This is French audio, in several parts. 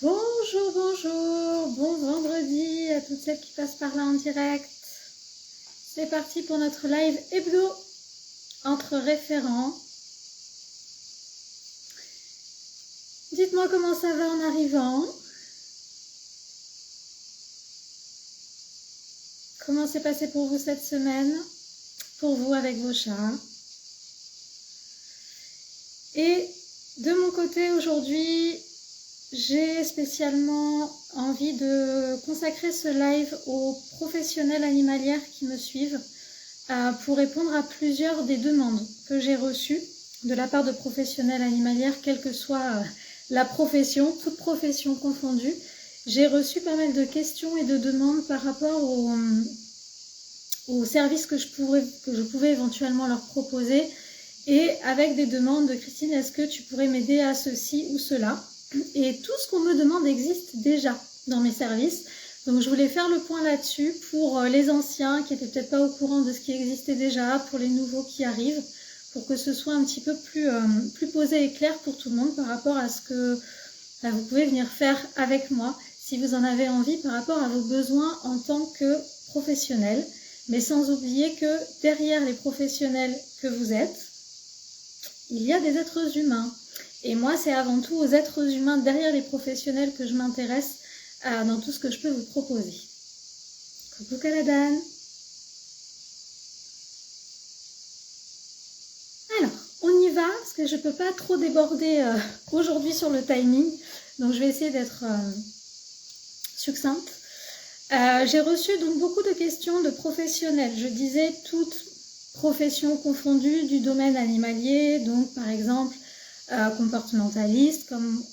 Bonjour, bonjour, bon vendredi à toutes celles qui passent par là en direct. C'est parti pour notre live hebdo entre référents. Dites-moi comment ça va en arrivant. Comment s'est passé pour vous cette semaine? Pour vous avec vos chats. Et de mon côté aujourd'hui, j'ai spécialement envie de consacrer ce live aux professionnels animalières qui me suivent pour répondre à plusieurs des demandes que j'ai reçues de la part de professionnels animalières, quelle que soit la profession, toute profession confondue. J'ai reçu pas mal de questions et de demandes par rapport aux services que je pouvais éventuellement leur proposer, et avec des demandes de Christine, est-ce que tu pourrais m'aider à ceci ou cela? Et tout ce qu'on me demande existe déjà dans mes services. Donc je voulais faire le point là-dessus pour les anciens qui n'étaient peut-être pas au courant de ce qui existait déjà, pour les nouveaux qui arrivent, pour que ce soit un petit peu plus posé et clair pour tout le monde par rapport à ce que vous pouvez venir faire avec moi si vous en avez envie par rapport à vos besoins en tant que professionnel. Mais sans oublier que derrière les professionnels que vous êtes, il y a des êtres humains. Et moi, c'est avant tout aux êtres humains derrière les professionnels que je m'intéresse dans tout ce que je peux vous proposer. Coucou Caladan. Alors, on y va, parce que je ne peux pas trop déborder aujourd'hui sur le timing. Donc, je vais essayer d'être succincte. J'ai reçu donc beaucoup de questions de professionnels. Je disais toutes professions confondues du domaine animalier, donc par exemple comportementaliste comme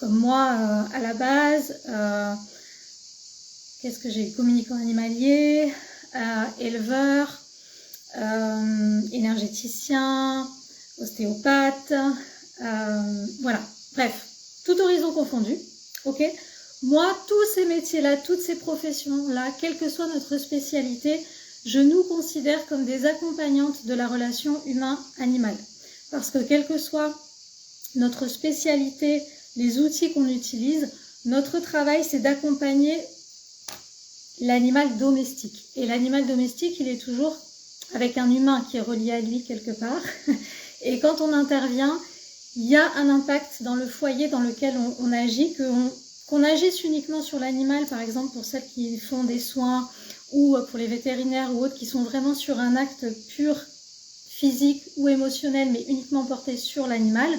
moi à la base, qu'est-ce que j'ai, communicant animalier, éleveur, énergéticien, ostéopathe, voilà, bref, tout horizon confondu, ok. Moi, tous ces métiers-là, toutes ces professions-là, quelle que soit notre spécialité, je nous considère comme des accompagnantes de la relation humain-animal. Parce que quelle que soit notre spécialité, les outils qu'on utilise, notre travail, c'est d'accompagner l'animal domestique. Et l'animal domestique, il est toujours avec un humain qui est relié à lui quelque part. Et quand on intervient, il y a un impact dans le foyer dans lequel on agit, qu'on agisse uniquement sur l'animal, par exemple pour celles qui font des soins ou pour les vétérinaires ou autres qui sont vraiment sur un acte pur physique ou émotionnel mais uniquement porté sur l'animal,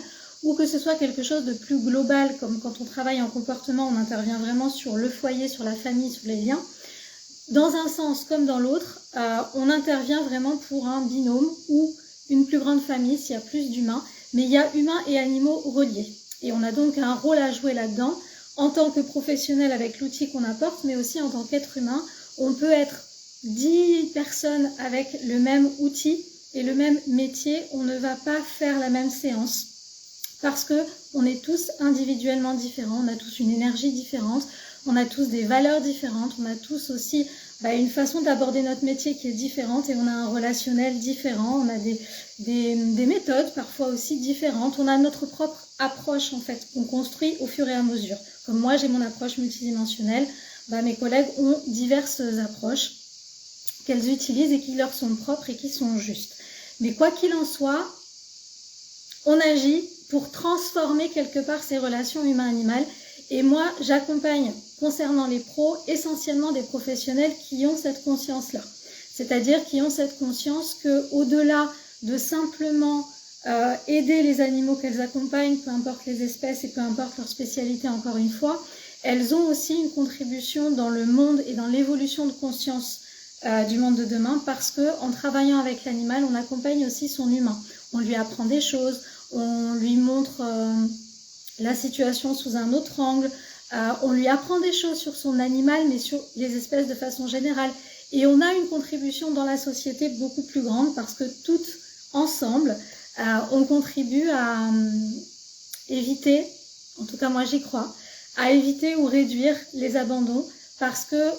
ou que ce soit quelque chose de plus global comme quand on travaille en comportement, on intervient vraiment sur le foyer, sur la famille, sur les liens. Dans un sens comme dans l'autre, on intervient vraiment pour un binôme ou une plus grande famille s'il y a plus d'humains, mais il y a humains et animaux reliés. Et on a donc un rôle à jouer là-dedans, en tant que professionnel avec l'outil qu'on apporte, mais aussi en tant qu'être humain. On peut être 10 personnes avec le même outil et le même métier, on ne va pas faire la même séance parce qu'on est tous individuellement différents, on a tous une énergie différente, on a tous des valeurs différentes, on a tous aussi une façon d'aborder notre métier qui est différente et on a un relationnel différent, on a des méthodes parfois aussi différentes, on a notre propre approche en fait qu'on construit au fur et à mesure. Comme moi j'ai mon approche multidimensionnelle, mes collègues ont diverses approches qu'elles utilisent et qui leur sont propres et qui sont justes. Mais quoi qu'il en soit, on agit pour transformer quelque part ces relations humain-animal. Et moi, j'accompagne, concernant les pros, essentiellement des professionnels qui ont cette conscience-là. C'est-à-dire qui ont cette conscience qu'au-delà de simplement aider les animaux qu'elles accompagnent, peu importe les espèces et peu importe leur spécialité encore une fois, elles ont aussi une contribution dans le monde et dans l'évolution de conscience du monde de demain, parce qu'en travaillant avec l'animal, on accompagne aussi son humain. On lui apprend des choses, on lui montre la situation sous un autre angle, on lui apprend des choses sur son animal, mais sur les espèces de façon générale. Et on a une contribution dans la société beaucoup plus grande, parce que toutes ensemble, on contribue à éviter, en tout cas moi j'y crois, à éviter ou réduire les abandons, parce que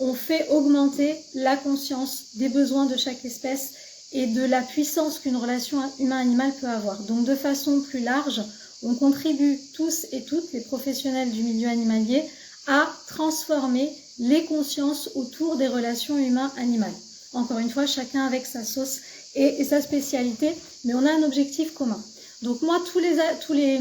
on fait augmenter la conscience des besoins de chaque espèce et de la puissance qu'une relation humain-animal peut avoir. Donc de façon plus large, on contribue tous et toutes, les professionnels du milieu animalier, à transformer les consciences autour des relations humain-animal. Encore une fois, chacun avec sa sauce et sa spécialité, mais on a un objectif commun. Donc moi, tous les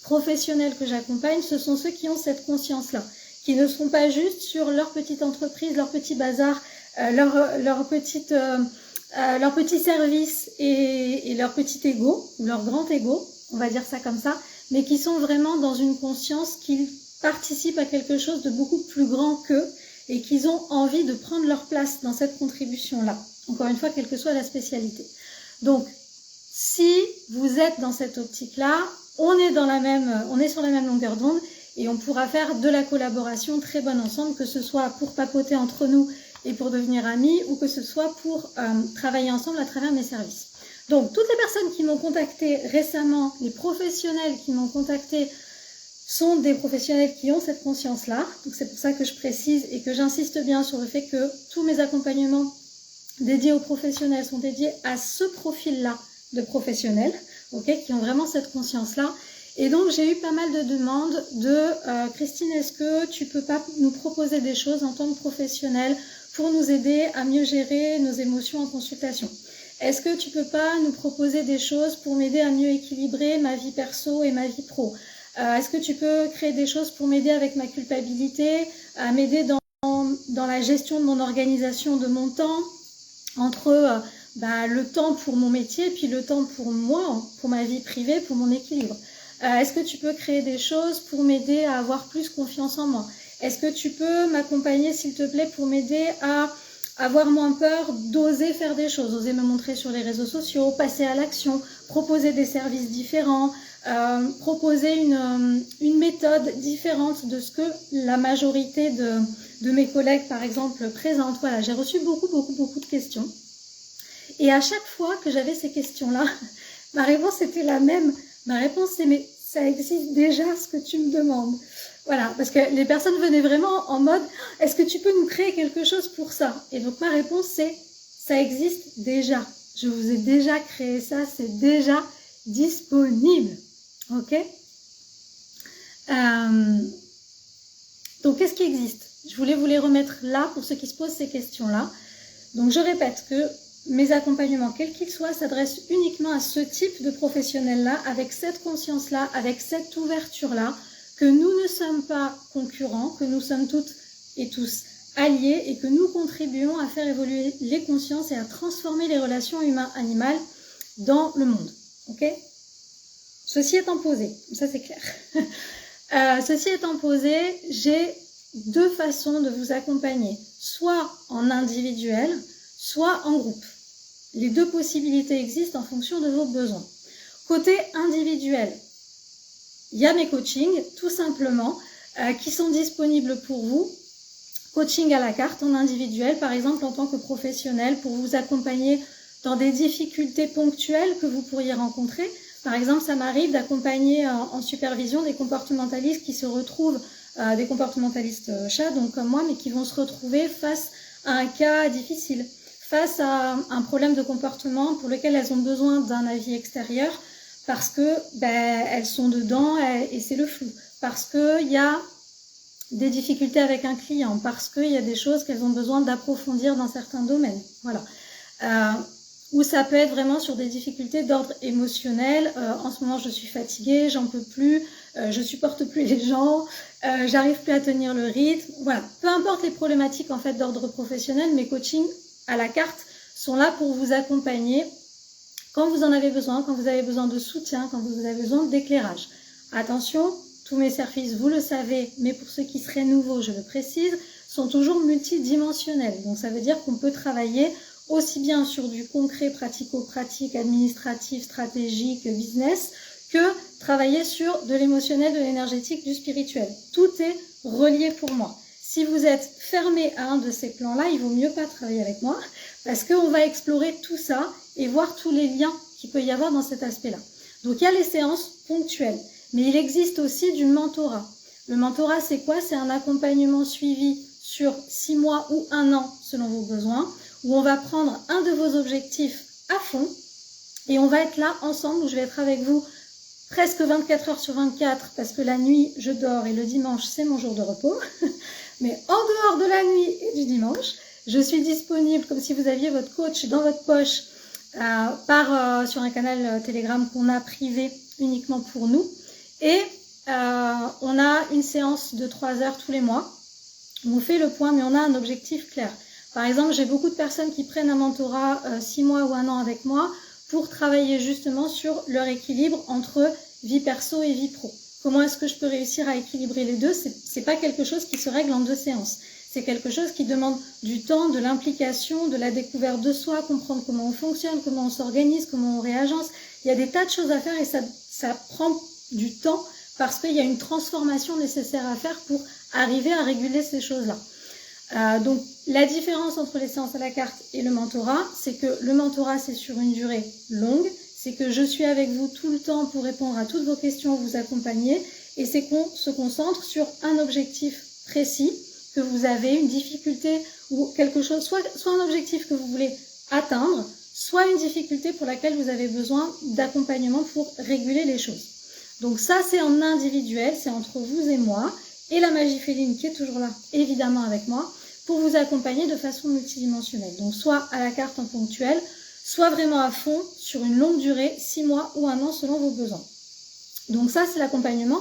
professionnels que j'accompagne, ce sont ceux qui ont cette conscience-là, qui ne sont pas juste sur leur petite entreprise, leur petit bazar, leur petit service et leur petit ego, ou leur grand ego, on va dire ça comme ça, mais qui sont vraiment dans une conscience qu'ils participent à quelque chose de beaucoup plus grand qu'eux et qu'ils ont envie de prendre leur place dans cette contribution-là. Encore une fois, quelle que soit la spécialité. Donc, si vous êtes dans cette optique-là, on est sur la même longueur d'onde et on pourra faire de la collaboration très bonne ensemble, que ce soit pour papoter entre nous et pour devenir amis, ou que ce soit pour travailler ensemble à travers mes services. Donc, toutes les personnes qui m'ont contacté récemment, les professionnels qui m'ont contacté, sont des professionnels qui ont cette conscience-là. Donc, c'est pour ça que je précise et que j'insiste bien sur le fait que tous mes accompagnements dédiés aux professionnels sont dédiés à ce profil-là de professionnels, qui ont vraiment cette conscience-là. Et donc, j'ai eu pas mal de demandes de Christine, est-ce que tu peux pas nous proposer des choses en tant que professionnel pour nous aider à mieux gérer nos émotions en consultation? Est-ce que tu peux pas nous proposer des choses pour m'aider à mieux équilibrer ma vie perso et ma vie pro? Est-ce que tu peux créer des choses pour m'aider avec ma culpabilité, à m'aider dans la gestion de mon organisation de mon temps, entre le temps pour mon métier et puis le temps pour moi, pour ma vie privée, pour mon équilibre? Est-ce que tu peux créer des choses pour m'aider à avoir plus confiance en moi? Est-ce que tu peux m'accompagner, s'il te plaît, pour m'aider à avoir moins peur d'oser faire des choses, oser me montrer sur les réseaux sociaux, passer à l'action, proposer des services différents, proposer une méthode différente de ce que la majorité de mes collègues, par exemple, présentent. Voilà, j'ai reçu beaucoup de questions. Et à chaque fois que j'avais ces questions-là, ma réponse était la même. Ma réponse, c'est « mais ça existe déjà ce que tu me demandes ». Voilà, parce que les personnes venaient vraiment en mode « est-ce que tu peux nous créer quelque chose pour ça ?» Et donc ma réponse, c'est « ça existe déjà. Je vous ai déjà créé ça, c'est déjà disponible. » Ok. Donc, qu'est-ce qui existe? Je voulais vous les remettre là pour ceux qui se posent ces questions-là. Donc, je répète que mes accompagnements, quels qu'ils soient, s'adressent uniquement à ce type de professionnels-là, avec cette conscience-là, avec cette ouverture-là, que nous ne sommes pas concurrents, que nous sommes toutes et tous alliés et que nous contribuons à faire évoluer les consciences et à transformer les relations humain-animal dans le monde. Ok? Ceci étant posé, ça c'est clair. Ceci étant posé, j'ai deux façons de vous accompagner, soit en individuel, soit en groupe. Les deux possibilités existent en fonction de vos besoins. Côté individuel, il y a mes coachings, tout simplement, qui sont disponibles pour vous. Coaching à la carte en individuel, par exemple en tant que professionnel, pour vous accompagner dans des difficultés ponctuelles que vous pourriez rencontrer. Par exemple, ça m'arrive d'accompagner en supervision des comportementalistes qui se retrouvent, des comportementalistes chats, donc comme moi, mais qui vont se retrouver face à un cas difficile, face à un problème de comportement pour lequel elles ont besoin d'un avis extérieur, parce que elles sont dedans et c'est le flou, parce qu'il y a des difficultés avec un client, parce qu'il y a des choses qu'elles ont besoin d'approfondir dans certains domaines. Voilà. Ou ça peut être vraiment sur des difficultés d'ordre émotionnel. En ce moment, je suis fatiguée, j'en peux plus, je supporte plus les gens, j'arrive plus à tenir le rythme. Voilà. Peu importe les problématiques en fait d'ordre professionnel, mes coachings à la carte sont là pour vous accompagner quand vous en avez besoin, quand vous avez besoin de soutien, quand vous avez besoin d'éclairage. Attention, tous mes services, vous le savez, mais pour ceux qui seraient nouveaux, je le précise, sont toujours multidimensionnels. Donc ça veut dire qu'on peut travailler aussi bien sur du concret, pratico-pratique, administratif, stratégique, business, que travailler sur de l'émotionnel, de l'énergétique, du spirituel. Tout est relié pour moi. Si vous êtes fermé à un de ces plans-là, il vaut mieux pas travailler avec moi, parce qu'on va explorer tout ça et voir tous les liens qu'il peut y avoir dans cet aspect-là. Donc il y a les séances ponctuelles, mais il existe aussi du mentorat. Le mentorat, c'est quoi? C'est un accompagnement suivi sur 6 mois ou 1 an, selon vos besoins, où on va prendre un de vos objectifs à fond et on va être là ensemble, où je vais être avec vous presque 24 heures sur 24 parce que la nuit, je dors et le dimanche, c'est mon jour de repos. Mais en dehors de la nuit et du dimanche, je suis disponible comme si vous aviez votre coach dans votre poche sur un canal Telegram qu'on a privé uniquement pour nous. Et on a une séance de 3 heures tous les mois. On fait le point, mais on a un objectif clair. Par exemple, j'ai beaucoup de personnes qui prennent un mentorat 6 mois ou 1 an avec moi pour travailler justement sur leur équilibre entre vie perso et vie pro. Comment est-ce que je peux réussir à équilibrer les deux? C'est pas quelque chose qui se règle en 2 séances. C'est quelque chose qui demande du temps, de l'implication, de la découverte de soi, comprendre comment on fonctionne, comment on s'organise, comment on réagence. Il y a des tas de choses à faire et ça prend du temps parce qu'il y a une transformation nécessaire à faire pour arriver à réguler ces choses-là. Donc, la différence entre les séances à la carte et le mentorat, c'est que le mentorat, c'est sur une durée longue, c'est que je suis avec vous tout le temps pour répondre à toutes vos questions, vous accompagner, et c'est qu'on se concentre sur un objectif précis, que vous avez une difficulté ou quelque chose, soit un objectif que vous voulez atteindre, soit une difficulté pour laquelle vous avez besoin d'accompagnement pour réguler les choses. Donc ça, c'est en individuel, c'est entre vous et moi, et la magie féline qui est toujours là, évidemment avec moi, pour vous accompagner de façon multidimensionnelle. Donc soit à la carte en ponctuel, soit vraiment à fond, sur une longue durée, 6 mois ou 1 an selon vos besoins. Donc ça, c'est l'accompagnement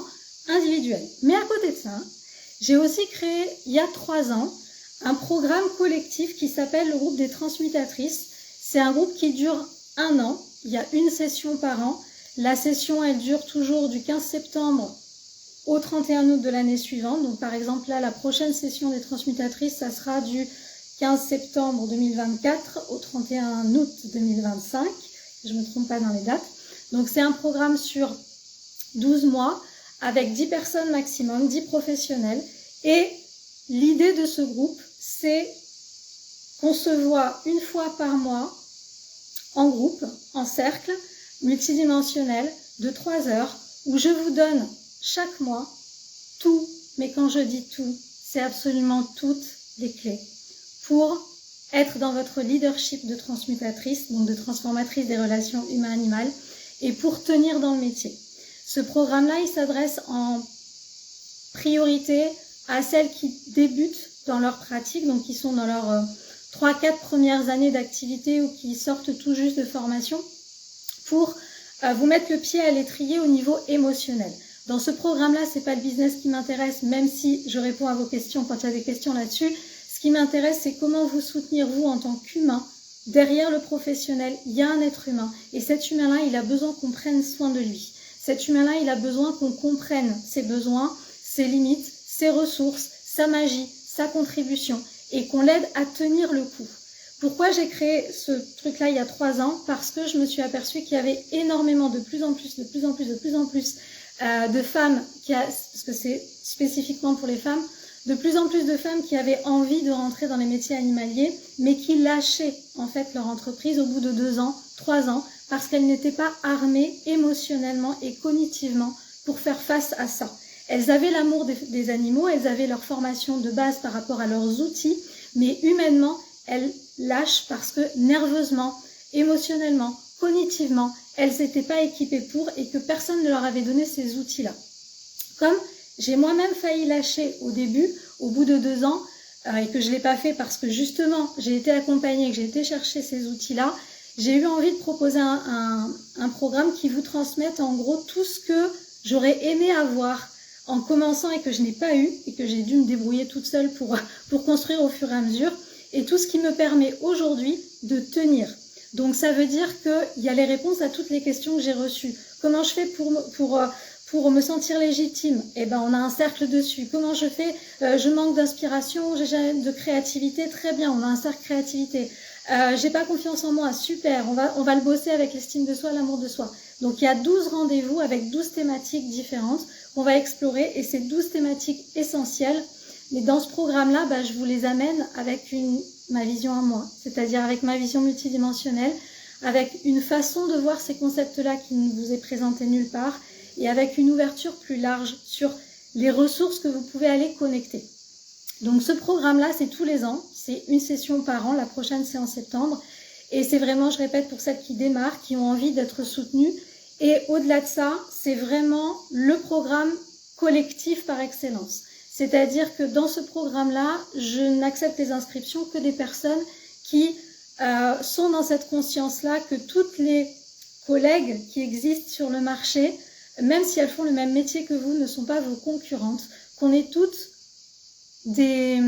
individuel. Mais à côté de ça, j'ai aussi créé, il y a 3 ans, un programme collectif qui s'appelle le groupe des transmutatrices. C'est un groupe qui dure 1 an. Il y a une session par an. La session, elle dure toujours du 15 septembre au 31 août de l'année suivante. Donc, par exemple, là, la prochaine session des transmutatrices, ça sera du 15 septembre 2024 au 31 août 2025. Je ne me trompe pas dans les dates. Donc, c'est un programme sur 12 mois avec 10 personnes maximum, 10 professionnels. Et l'idée de ce groupe, c'est qu'on se voit une fois par mois en groupe, en cercle, multidimensionnel, de 3 heures, où je vous donne chaque mois tout, mais quand je dis tout, c'est absolument toutes les clés pour être dans votre leadership de transmutatrice, donc de transformatrice des relations humain-animal, et pour tenir dans le métier. Ce programme-là, il s'adresse en priorité à celles qui débutent dans leur pratique, donc qui sont dans leurs 3-4 premières années d'activité ou qui sortent tout juste de formation, pour vous mettre le pied à l'étrier au niveau émotionnel. Dans ce programme-là, c'est pas le business qui m'intéresse, même si je réponds à vos questions quand il y a des questions là-dessus. Ce qui m'intéresse, c'est comment vous soutenir, vous, en tant qu'humain. Derrière le professionnel, il y a un être humain. Et cet humain-là, il a besoin qu'on prenne soin de lui. Cet humain-là, il a besoin qu'on comprenne ses besoins, ses limites, ses ressources, sa magie, sa contribution, et qu'on l'aide à tenir le coup. Pourquoi j'ai créé ce truc-là il y a 3 ans? Parce que je me suis aperçue qu'il y avait énormément, de plus en plus de femmes, parce que c'est spécifiquement pour les femmes, de plus en plus de femmes qui avaient envie de rentrer dans les métiers animaliers, mais qui lâchaient en fait leur entreprise au bout de 2 ans, 3 ans, parce qu'elles n'étaient pas armées émotionnellement et cognitivement pour faire face à ça. Elles avaient l'amour des animaux, elles avaient leur formation de base par rapport à leurs outils, mais humainement, elles lâchent parce que nerveusement, émotionnellement, cognitivement, elles n'étaient pas équipées pour et que personne ne leur avait donné ces outils-là. Comme j'ai moi-même failli lâcher au début, au bout de 2 ans, et que je ne l'ai pas fait parce que justement, j'ai été accompagnée, que j'ai été chercher ces outils-là, j'ai eu envie de proposer un programme qui vous transmette en gros tout ce que j'aurais aimé avoir en commençant et que je n'ai pas eu et que j'ai dû me débrouiller toute seule pour construire au fur et à mesure, et tout ce qui me permet aujourd'hui de tenir. Donc ça veut dire qu'il y a les réponses à toutes les questions que j'ai reçues. Comment je fais pour me sentir légitime? Eh ben, on a un cercle dessus. Comment je fais? Je manque d'inspiration, j'ai jamais de créativité. Très bien, on a un cercle créativité. J'ai pas confiance en moi. Super, on va le bosser avec l'estime de soi, l'amour de soi. Donc il y a 12 rendez-vous avec 12 thématiques différentes qu'on va explorer, et ces 12 thématiques essentielles. Mais dans ce programme-là, je vous les amène avec ma vision à moi, c'est-à-dire avec ma vision multidimensionnelle, avec une façon de voir ces concepts-là qui ne vous est présenté nulle part, et avec une ouverture plus large sur les ressources que vous pouvez aller connecter. Donc ce programme-là, c'est tous les ans, c'est une session par an, la prochaine c'est en septembre, et c'est vraiment, je répète, pour celles qui démarrent, qui ont envie d'être soutenues Et au-delà de ça, c'est vraiment le programme collectif par excellence. C'est-à-dire que dans ce programme-là, je n'accepte les inscriptions que des personnes qui sont dans cette conscience-là que toutes les collègues qui existent sur le marché, même si elles font le même métier que vous, ne sont pas vos concurrentes, qu'on est toutes des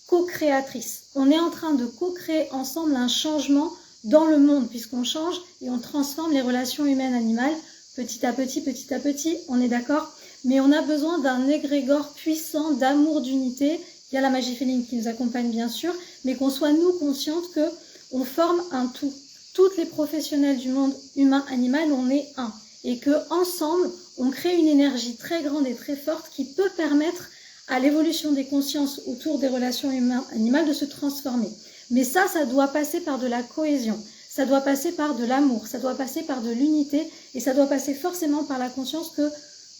co-créatrices. On est en train de co-créer ensemble un changement dans le monde, puisqu'on change et on transforme les relations humaines-animales petit à petit, on est d'accord? Mais on a besoin d'un égrégore puissant d'amour, d'unité. Il y a la magie féline qui nous accompagne bien sûr, mais qu'on soit nous conscientes que on forme un tout. Toutes les professionnels du monde humain-animal, on est un. Et que ensemble, on crée une énergie très grande et très forte qui peut permettre à l'évolution des consciences autour des relations humaines-animales de se transformer. Mais ça doit passer par de la cohésion, ça doit passer par de l'amour, ça doit passer par de l'unité et ça doit passer forcément par la conscience que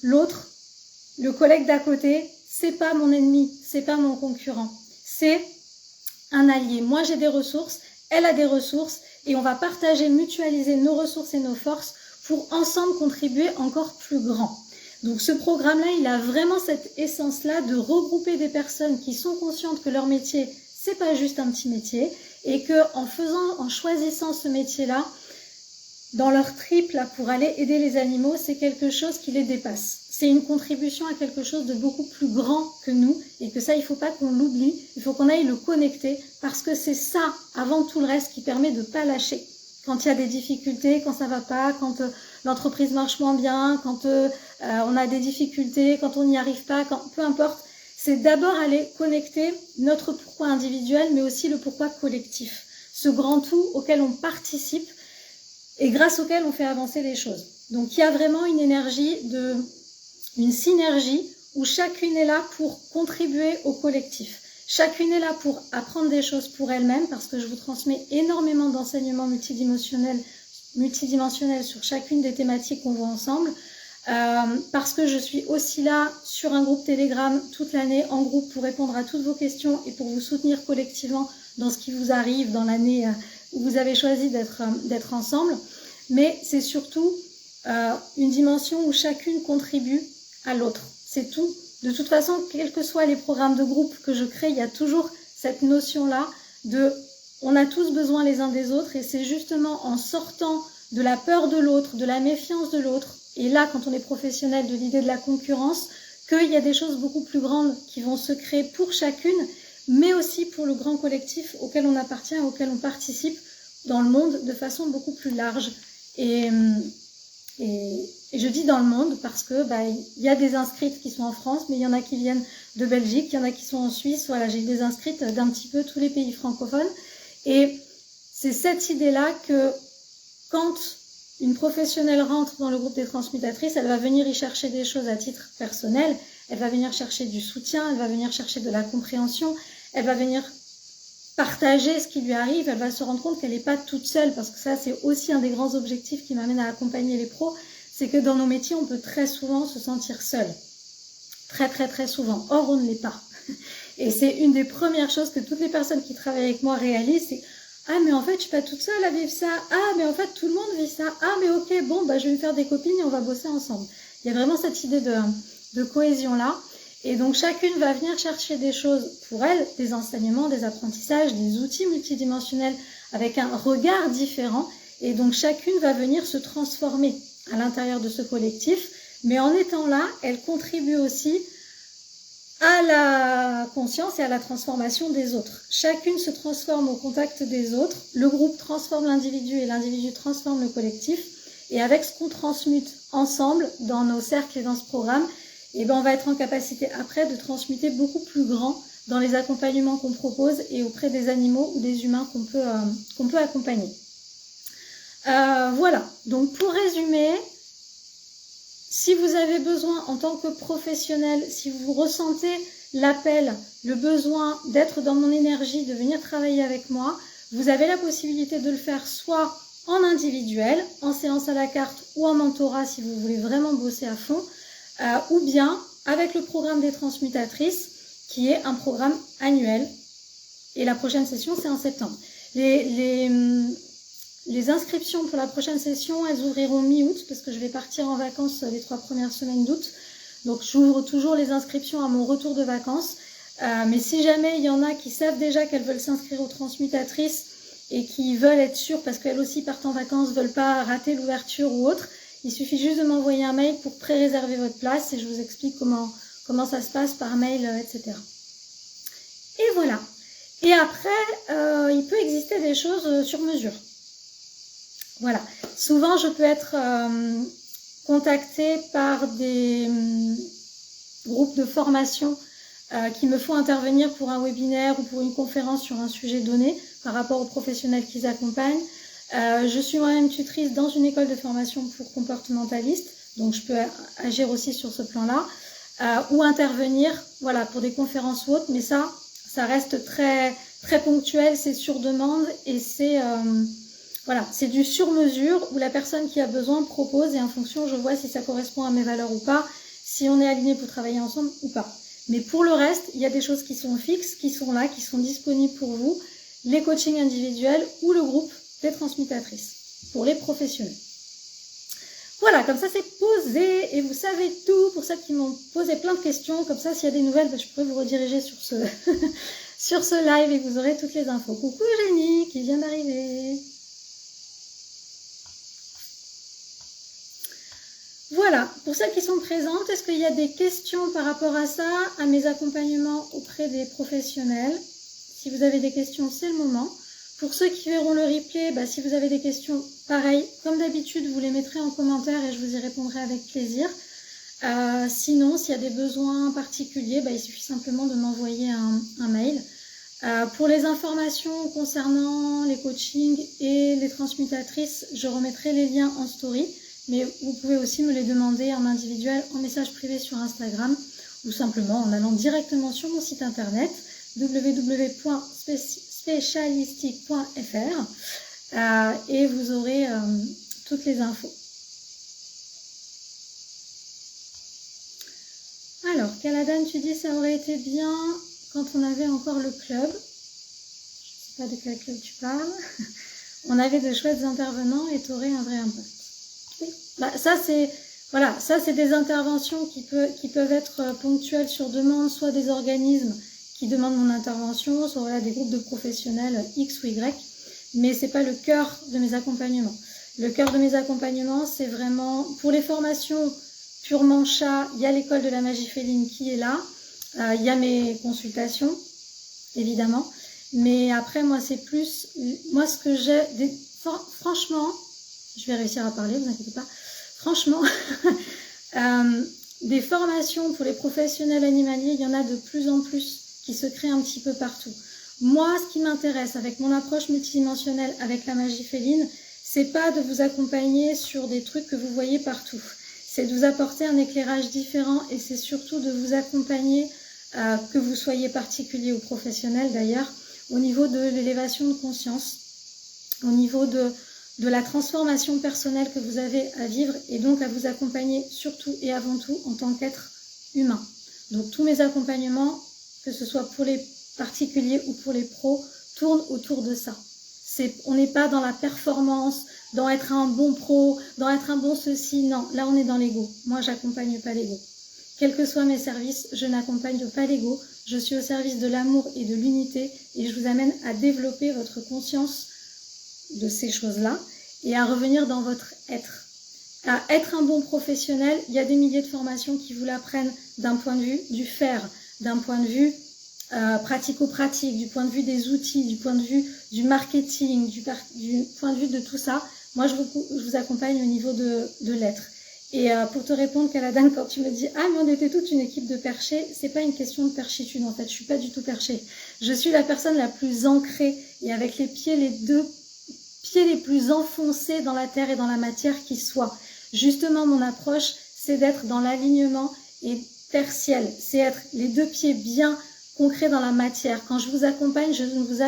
l'autre, le collègue d'à côté, c'est pas mon ennemi, c'est pas mon concurrent, c'est un allié. Moi j'ai des ressources, elle a des ressources et on va partager, mutualiser nos ressources et nos forces pour ensemble contribuer encore plus grand. Donc ce programme-là, il a vraiment cette essence-là de regrouper des personnes qui sont conscientes que leur métier, c'est pas juste un petit métier et que en choisissant ce métier-là, dans leur trip là pour aller aider les animaux, c'est quelque chose qui les dépasse. C'est une contribution à quelque chose de beaucoup plus grand que nous et que ça, il faut pas qu'on l'oublie, il faut qu'on aille le connecter parce que c'est ça, avant tout le reste, qui permet de pas lâcher. Quand il y a des difficultés, quand ça va pas, quand l'entreprise marche moins bien, quand on a des difficultés, quand on n'y arrive pas, peu importe, c'est d'abord aller connecter notre pourquoi individuel, mais aussi le pourquoi collectif. Ce grand tout auquel on participe et grâce auquel on fait avancer les choses. Donc il y a vraiment une énergie, une synergie où chacune est là pour contribuer au collectif. Chacune est là pour apprendre des choses pour elle-même parce que je vous transmets énormément d'enseignements multidimensionnels sur chacune des thématiques qu'on voit ensemble. Parce que je suis aussi là sur un groupe Telegram toute l'année en groupe pour répondre à toutes vos questions et pour vous soutenir collectivement dans ce qui vous arrive dans l'année où vous avez choisi d'être ensemble. Mais c'est surtout une dimension où chacune contribue à l'autre. C'est tout. De toute façon, quels que soient les programmes de groupe que je crée, il y a toujours cette notion-là de on a tous besoin les uns des autres et c'est justement en sortant de la peur de l'autre, de la méfiance de l'autre, et là, quand on est professionnel, de l'idée de la concurrence, qu'il y a des choses beaucoup plus grandes qui vont se créer pour chacune, mais aussi pour le grand collectif auquel on appartient, auquel on participe dans le monde de façon beaucoup plus large. Et je dis dans le monde parce que il y a des inscrites qui sont en France, mais il y en a qui viennent de Belgique, il y en a qui sont en Suisse. Voilà, j'ai des inscrites d'un petit peu tous les pays francophones. Et c'est cette idée-là que quand une professionnelle rentre dans le groupe des transmutatrices, elle va venir y chercher des choses à titre personnel, elle va venir chercher du soutien, elle va venir chercher de la compréhension, elle va venir partager ce qui lui arrive, elle va se rendre compte qu'elle n'est pas toute seule, parce que ça c'est aussi un des grands objectifs qui m'amène à accompagner les pros, c'est que dans nos métiers on peut très souvent se sentir seul, très souvent, or on ne l'est pas. Et c'est une des premières choses que toutes les personnes qui travaillent avec moi réalisent, c'est ah mais en fait je suis pas toute seule à vivre ça, ah mais en fait tout le monde vit ça, ah mais ok bon je vais me faire des copines et on va bosser ensemble. Il y a vraiment cette idée de cohésion là et donc chacune va venir chercher des choses pour elle, des enseignements, des apprentissages, des outils multidimensionnels avec un regard différent et donc chacune va venir se transformer à l'intérieur de ce collectif, mais en étant là elle contribue aussi à la conscience et à la transformation des autres. Chacune se transforme au contact des autres, le groupe transforme l'individu et l'individu transforme le collectif, et avec ce qu'on transmute ensemble dans nos cercles et dans ce programme, on va être en capacité après de transmuter beaucoup plus grand dans les accompagnements qu'on propose et auprès des animaux ou des humains qu'on peut accompagner. Voilà, donc pour résumer, si vous avez besoin en tant que professionnel, si vous ressentez l'appel, le besoin d'être dans mon énergie, de venir travailler avec moi, vous avez la possibilité de le faire soit en individuel, en séance à la carte ou en mentorat si vous voulez vraiment bosser à fond, ou bien avec le programme des transmutatrices qui est un programme annuel et la prochaine session c'est en septembre. Les Les inscriptions pour la prochaine session, elles ouvriront mi-août parce que je vais partir en vacances les 3 premières semaines d'août. Donc j'ouvre toujours les inscriptions à mon retour de vacances. Mais si jamais il y en a qui savent déjà qu'elles veulent s'inscrire aux transmutatrices et qui veulent être sûres parce qu'elles aussi partent en vacances, veulent pas rater l'ouverture ou autre, il suffit juste de m'envoyer un mail pour pré-réserver votre place et je vous explique comment ça se passe par mail, etc. Et voilà. Et après, il peut exister des choses sur mesure. Voilà. Souvent, je peux être contactée par des groupes de formation qui me font intervenir pour un webinaire ou pour une conférence sur un sujet donné par rapport aux professionnels qu'ils accompagnent. Je suis moi-même tutrice dans une école de formation pour comportementalistes, donc je peux agir aussi sur ce plan-là, ou intervenir voilà, pour des conférences ou autres, mais ça reste très, très ponctuel, c'est sur demande et c'est voilà, c'est du sur-mesure où la personne qui a besoin propose et en fonction, je vois si ça correspond à mes valeurs ou pas, si on est aligné pour travailler ensemble ou pas. Mais pour le reste, il y a des choses qui sont fixes, qui sont là, qui sont disponibles pour vous, les coachings individuels ou le groupe des transmutatrices, pour les professionnels. Voilà, comme ça c'est posé et vous savez tout pour ceux qui m'ont posé plein de questions. Comme ça, s'il y a des nouvelles, je pourrais vous rediriger sur ce, sur ce live et vous aurez toutes les infos. Coucou Jenny qui vient d'arriver. Voilà, pour celles qui sont présentes, est-ce qu'il y a des questions par rapport à ça, à mes accompagnements auprès des professionnels? Si vous avez des questions, c'est le moment. Pour ceux qui verront le replay, si vous avez des questions, pareil, comme d'habitude, vous les mettrez en commentaire et je vous y répondrai avec plaisir. Sinon, s'il y a des besoins particuliers, il suffit simplement de m'envoyer un mail. Pour les informations concernant les coachings et les transmutatrices, je remettrai les liens en story. Mais vous pouvez aussi me les demander en individuel, en message privé sur Instagram ou simplement en allant directement sur mon site internet www.specialistic.fr et vous aurez toutes les infos. Alors, Caladan, tu dis ça aurait été bien quand on avait encore le club. Je ne sais pas de quel club tu parles. On avait de chouettes intervenants et tu aurais un vrai impact. Ça c'est des interventions qui peuvent être ponctuelles sur demande, soit des organismes qui demandent mon intervention, soit voilà, des groupes de professionnels X ou Y, mais c'est pas le cœur de mes accompagnements. Le cœur de mes accompagnements, c'est vraiment pour les formations purement chat, il y a l'école de la magie féline qui est là, il y a mes consultations, évidemment, mais après moi c'est plus, moi ce que j'ai, franchement, je vais réussir à parler, vous inquiétez pas. Franchement, des formations pour les professionnels animaliers, il y en a de plus en plus qui se créent un petit peu partout. Moi, ce qui m'intéresse avec mon approche multidimensionnelle avec la magie féline, c'est pas de vous accompagner sur des trucs que vous voyez partout. C'est de vous apporter un éclairage différent et c'est surtout de vous accompagner, que vous soyez particulier ou professionnel d'ailleurs, au niveau de l'élévation de conscience, au niveau de la transformation personnelle que vous avez à vivre et donc à vous accompagner surtout et avant tout en tant qu'être humain. Donc tous mes accompagnements, que ce soit pour les particuliers ou pour les pros, tournent autour de ça. On n'est pas dans la performance, dans être un bon pro, dans être un bon ceci, non, là on est dans l'ego. Moi j'accompagne pas l'ego. Quels que soient mes services, je n'accompagne pas l'ego, je suis au service de l'amour et de l'unité et je vous amène à développer votre conscience de ces choses-là et à revenir dans votre être. À être un bon professionnel, il y a des milliers de formations qui vous l'apprennent d'un point de vue du faire, d'un point de vue pratico-pratique, du point de vue des outils, du point de vue du marketing, du point de vue de tout ça. Moi, je vous accompagne au niveau de l'être. Et pour te répondre, Caladan, quand tu me dis « Ah, mais on était toute une équipe de perchés », c'est pas une question de perchitude, en fait. Je suis pas du tout perchée. Je suis la personne la plus ancrée et avec les pieds, les deux pieds les plus enfoncés dans la terre et dans la matière qui soit. Justement, mon approche, c'est d'être dans l'alignement et terre-ciel. C'est être les deux pieds bien concrets dans la matière. Quand je vous accompagne,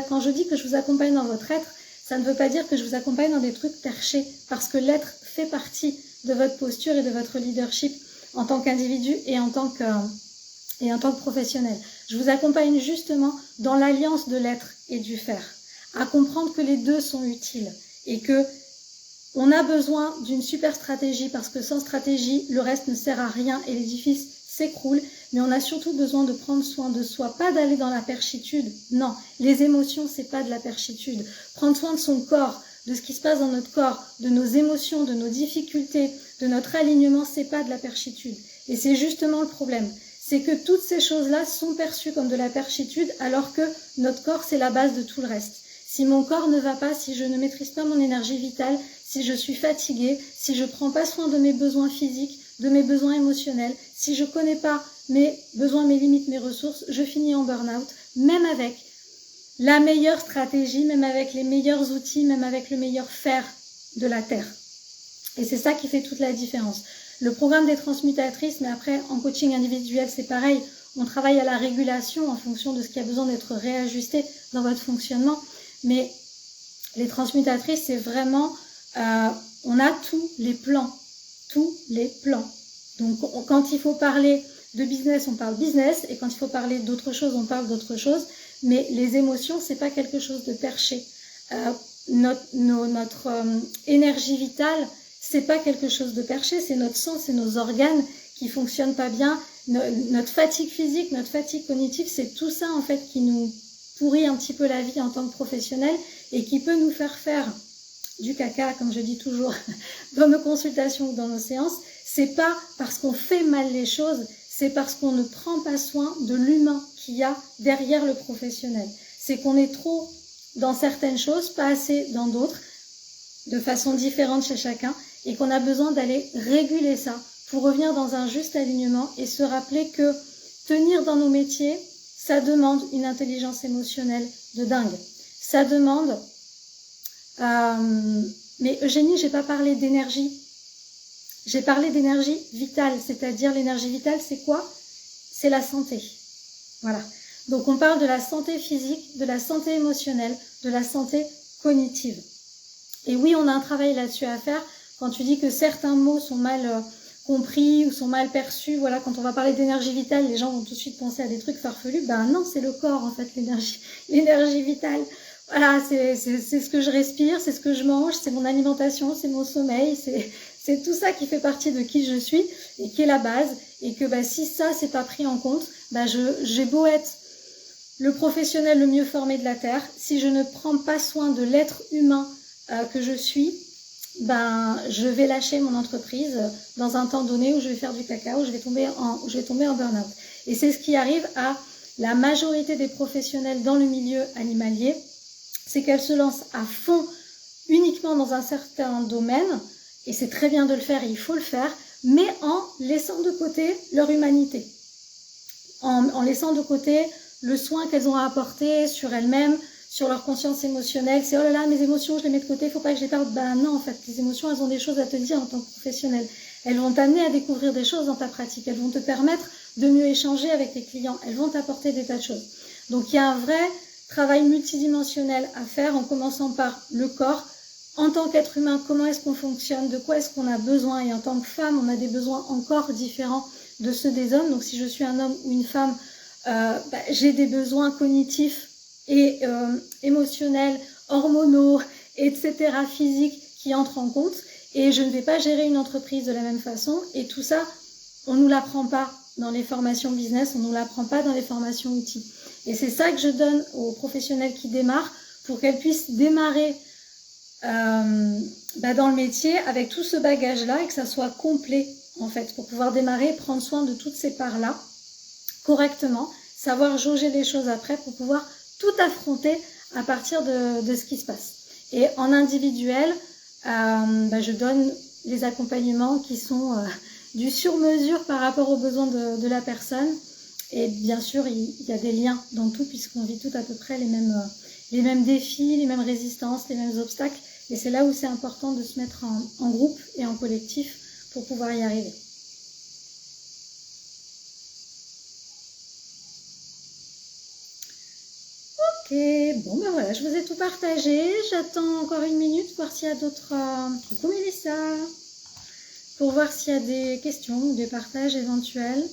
quand je dis que je vous accompagne dans votre être, ça ne veut pas dire que je vous accompagne dans des trucs perchés, parce que l'être fait partie de votre posture et de votre leadership en tant qu'individu et en tant que professionnel. Je vous accompagne justement dans l'alliance de l'être et du faire, à comprendre que les deux sont utiles et que on a besoin d'une super stratégie parce que sans stratégie, le reste ne sert à rien et l'édifice s'écroule. Mais on a surtout besoin de prendre soin de soi, pas d'aller dans la perchitude. Non, les émotions, c'est pas de la perchitude. Prendre soin de son corps, de ce qui se passe dans notre corps, de nos émotions, de nos difficultés, de notre alignement, c'est pas de la perchitude. Et c'est justement le problème. C'est que toutes ces choses-là sont perçues comme de la perchitude alors que notre corps, c'est la base de tout le reste. Si mon corps ne va pas, si je ne maîtrise pas mon énergie vitale, si je suis fatiguée, si je prends pas soin de mes besoins physiques, de mes besoins émotionnels, si je connais pas mes besoins, mes limites, mes ressources, je finis en burn-out, même avec la meilleure stratégie, même avec les meilleurs outils, même avec le meilleur fer de la terre. Et c'est ça qui fait toute la différence. Le programme des transmutatrices, mais après en coaching individuel, c'est pareil. On travaille à la régulation en fonction de ce qui a besoin d'être réajusté dans votre fonctionnement. Mais les transmutatrices, c'est vraiment, on a tous les plans. Donc quand il faut parler de business, on parle business, et quand il faut parler d'autre chose, on parle d'autre chose. Mais les émotions, c'est pas quelque chose de perché. Notre énergie vitale, c'est pas quelque chose de perché, c'est notre sang, c'est nos organes qui fonctionnent pas bien. Notre fatigue physique, notre fatigue cognitive, c'est tout ça en fait qui nous pourrit un petit peu la vie en tant que professionnel et qui peut nous faire du caca, comme je dis toujours, dans nos consultations ou dans nos séances. C'est pas parce qu'on fait mal les choses, c'est parce qu'on ne prend pas soin de l'humain qu'il y a derrière le professionnel. C'est qu'on est trop dans certaines choses, pas assez dans d'autres, de façon différente chez chacun, et qu'on a besoin d'aller réguler ça pour revenir dans un juste alignement et se rappeler que tenir dans nos métiers, ça demande une intelligence émotionnelle de dingue. Ça demande... mais Eugénie, j'ai pas parlé d'énergie. J'ai parlé d'énergie vitale, c'est-à-dire l'énergie vitale, c'est quoi? C'est la santé. Voilà. Donc on parle de la santé physique, de la santé émotionnelle, de la santé cognitive. Et oui, on a un travail là-dessus à faire. Quand tu dis que certains mots sont mal compris ou sont mal perçus, voilà, quand on va parler d'énergie vitale, les gens vont tout de suite penser à des trucs farfelus. Ben non, c'est le corps en fait, l'énergie vitale. Voilà, c'est ce que je respire, c'est ce que je mange, c'est mon alimentation, c'est mon sommeil, c'est tout ça qui fait partie de qui je suis et qui est la base. Et que bah, si ça, c'est pas pris en compte, bah, j'ai beau être le professionnel le mieux formé de la Terre, si je ne prends pas soin de l'être humain que je suis, ben, je vais lâcher mon entreprise dans un temps donné où je vais faire du caca, où je vais tomber en burn-out. Et c'est ce qui arrive à la majorité des professionnels dans le milieu animalier, c'est qu'elles se lancent à fond uniquement dans un certain domaine, et c'est très bien de le faire, et il faut le faire, mais en laissant de côté leur humanité, en laissant de côté le soin qu'elles ont à apporter sur elles-mêmes, sur leur conscience émotionnelle. C'est oh là là, mes émotions, je les mets de côté, il ne faut pas que je les perde. Ben non, en fait, les émotions, elles ont des choses à te dire en tant que professionnel. Elles vont t'amener à découvrir des choses dans ta pratique. Elles vont te permettre de mieux échanger avec tes clients. Elles vont t'apporter des tas de choses. Donc, il y a un vrai travail multidimensionnel à faire en commençant par le corps. En tant qu'être humain, comment est-ce qu'on fonctionne? De quoi est-ce qu'on a besoin? Et en tant que femme, on a des besoins encore différents de ceux des hommes. Donc, si je suis un homme ou une femme, j'ai des besoins cognitifs et émotionnels, hormonaux, etc., physiques qui entrent en compte. Et je ne vais pas gérer une entreprise de la même façon. Et tout ça, on ne nous l'apprend pas dans les formations business, on ne nous l'apprend pas dans les formations outils. Et c'est ça que je donne aux professionnels qui démarrent pour qu'elles puissent démarrer dans le métier avec tout ce bagage-là et que ça soit complet, en fait, pour pouvoir démarrer, prendre soin de toutes ces parts-là correctement, savoir jauger les choses après pour pouvoir tout affronter à partir de ce qui se passe. Et en individuel, je donne les accompagnements qui sont du sur-mesure par rapport aux besoins de la personne. Et bien sûr, il y a des liens dans tout puisqu'on vit tout à peu près les mêmes défis, les mêmes résistances, les mêmes obstacles. Et c'est là où c'est important de se mettre en groupe et en collectif pour pouvoir y arriver. Ok, bon ben voilà, je vous ai tout partagé. J'attends encore une minute, voir s'il y a d'autres... Coucou Mélissa, pour voir s'il y a des questions ou des partages éventuels.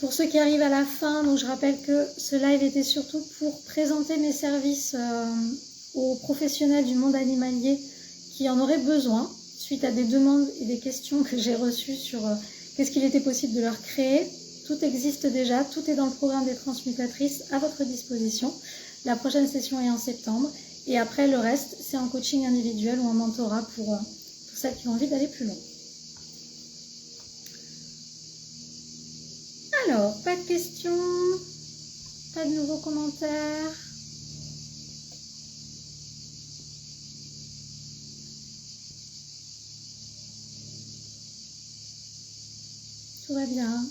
Pour ceux qui arrivent à la fin, donc je rappelle que ce live était surtout pour présenter mes services aux professionnels du monde animalier qui en auraient besoin, suite à des demandes et des questions que j'ai reçues sur qu'est-ce qu'il était possible de leur créer. Tout existe déjà, tout est dans le programme des transmutatrices à votre disposition. La prochaine session est en septembre et après le reste, c'est en coaching individuel ou en mentorat pour celles qui ont envie d'aller plus loin. Alors, pas de questions, pas de nouveaux commentaires. Tout va bien.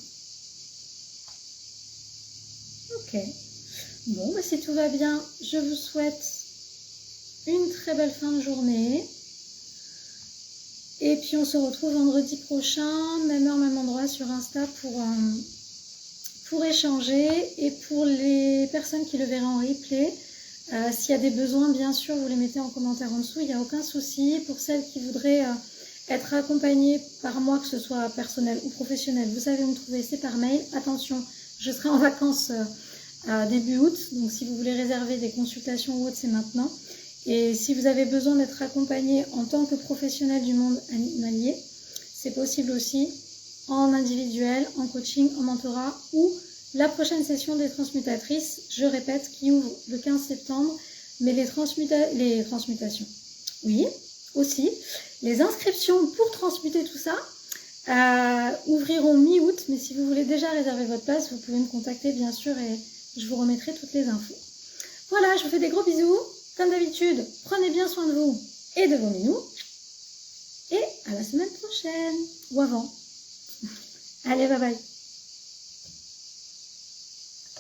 Ok. Bon, bah, si tout va bien, je vous souhaite une très belle fin de journée. Et puis on se retrouve vendredi prochain, même heure, même endroit sur Insta pour échanger. Et pour les personnes qui le verront en replay, s'il y a des besoins, bien sûr, vous les mettez en commentaire en dessous, il n'y a aucun souci. Pour celles qui voudraient être accompagnées par moi, que ce soit personnel ou professionnel, vous savez où me trouver, c'est par mail. Attention, je serai en vacances début août, donc si vous voulez réserver des consultations ou autres, c'est maintenant. Et si vous avez besoin d'être accompagné en tant que professionnel du monde animalier, c'est possible aussi en individuel, en coaching, en mentorat ou la prochaine session des transmutatrices, je répète, qui ouvre le 15 septembre, mais les transmutations, oui, aussi. Les inscriptions pour transmuter tout ça ouvriront mi-août, mais si vous voulez déjà réserver votre place, vous pouvez me contacter bien sûr et je vous remettrai toutes les infos. Voilà, je vous fais des gros bisous. Comme d'habitude, prenez bien soin de vous et de vos minous. Et à la semaine prochaine. Ou avant. Allez, bye bye.